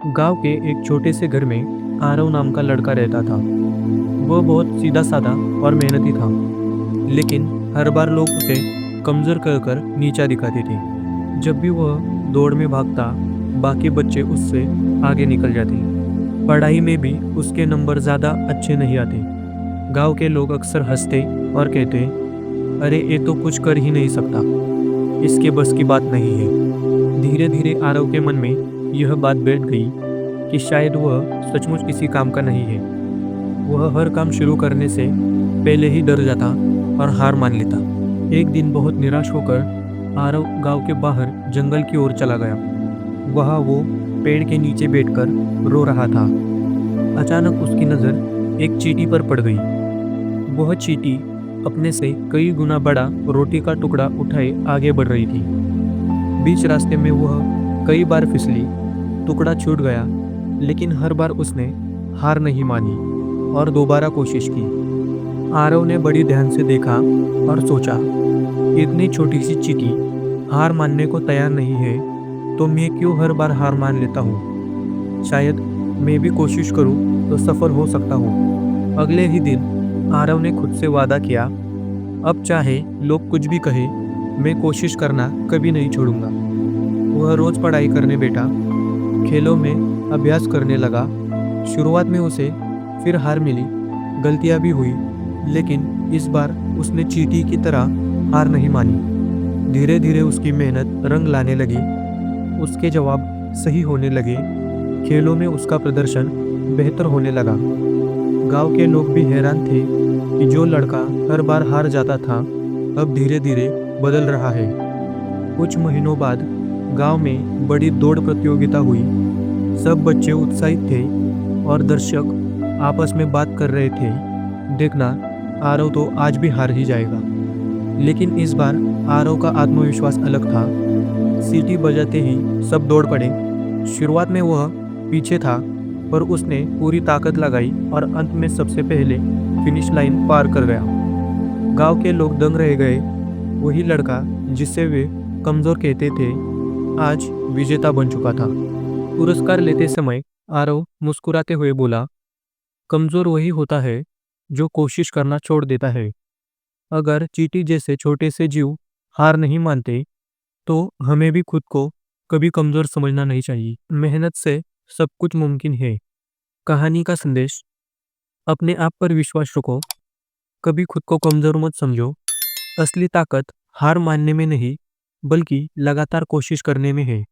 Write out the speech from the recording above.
गांव के एक छोटे से घर में आरव नाम का लड़का रहता था। वह बहुत सीधा साधा और मेहनती था, लेकिन हर बार लोग उसे कमजोर कहकर नीचा दिखाते थे। जब भी वह दौड़ में भागता, बाकी बच्चे उससे आगे निकल जाते। पढ़ाई में भी उसके नंबर ज्यादा अच्छे नहीं आते। गांव के लोग अक्सर हंसते और कहते, अरे ये तो कुछ कर ही नहीं सकता, इसके बस की बात नहीं है। धीरे धीरे आरव के मन में यह बात बैठ गई कि शायद वह सचमुच किसी काम का नहीं है। वह हर काम शुरू करने से पहले ही डर जाता और हार मान लेता। एक दिन बहुत निराश होकर आरव गांव के बाहर जंगल की ओर चला गया। वहां वो पेड़ के नीचे बैठकर रो रहा था। अचानक उसकी नज़र एक चींटी पर पड़ गई। वह चींटी अपने से कई गुना बड़ा रोटी का टुकड़ा उठाए आगे बढ़ रही थी। बीच रास्ते में वह कई बार फिसली, टुकड़ा छूट गया, लेकिन हर बार उसने हार नहीं मानी और दोबारा कोशिश की। आरव ने बड़ी ध्यान से देखा और सोचा, इतनी छोटी सी चींटी हार मानने को तैयार नहीं है, तो मैं क्यों हर बार हार मान लेता हूँ। शायद मैं भी कोशिश करूँ तो सफल हो सकता हूँ। अगले ही दिन आरव ने खुद से वादा किया, अब चाहे लोग कुछ भी कहे, मैं कोशिश करना कभी नहीं छोड़ूंगा। वह रोज पढ़ाई करने बैठा, खेलों में अभ्यास करने लगा। शुरुआत में उसे फिर हार मिली, गलतियां भी हुई, लेकिन इस बार उसने चींटी की तरह हार नहीं मानी। धीरे धीरे उसकी मेहनत रंग लाने लगी, उसके जवाब सही होने लगे, खेलों में उसका प्रदर्शन बेहतर होने लगा। गांव के लोग भी हैरान थे कि जो लड़का हर बार हार जाता था, अब धीरे धीरे बदल रहा है। कुछ महीनों बाद गांव में बड़ी दौड़ प्रतियोगिता हुई। सब बच्चे उत्साहित थे और दर्शक आपस में बात कर रहे थे, देखना, आरव तो आज भी हार ही जाएगा। लेकिन इस बार आरव का आत्मविश्वास अलग था। सीटी बजाते ही सब दौड़ पड़े। शुरुआत में वह पीछे था, पर उसने पूरी ताकत लगाई और अंत में सबसे पहले फिनिश लाइन पार कर गया। गांव के लोग दंग रह गए। वही लड़का जिसे वे कमजोर कहते थे, आज विजेता बन चुका था। पुरस्कार लेते समय आरव मुस्कुराते हुए बोला, कमजोर वही होता है जो कोशिश करना छोड़ देता है। अगर चींटी जैसे छोटे से जीव हार नहीं मानते, तो हमें भी खुद को कभी कमजोर समझना नहीं चाहिए। मेहनत से सब कुछ मुमकिन है। कहानी का संदेश, अपने आप पर विश्वास रखो, कभी खुद को कमजोर मत समझो। असली ताकत हार मानने में नहीं, बल्कि लगातार कोशिश करने में है।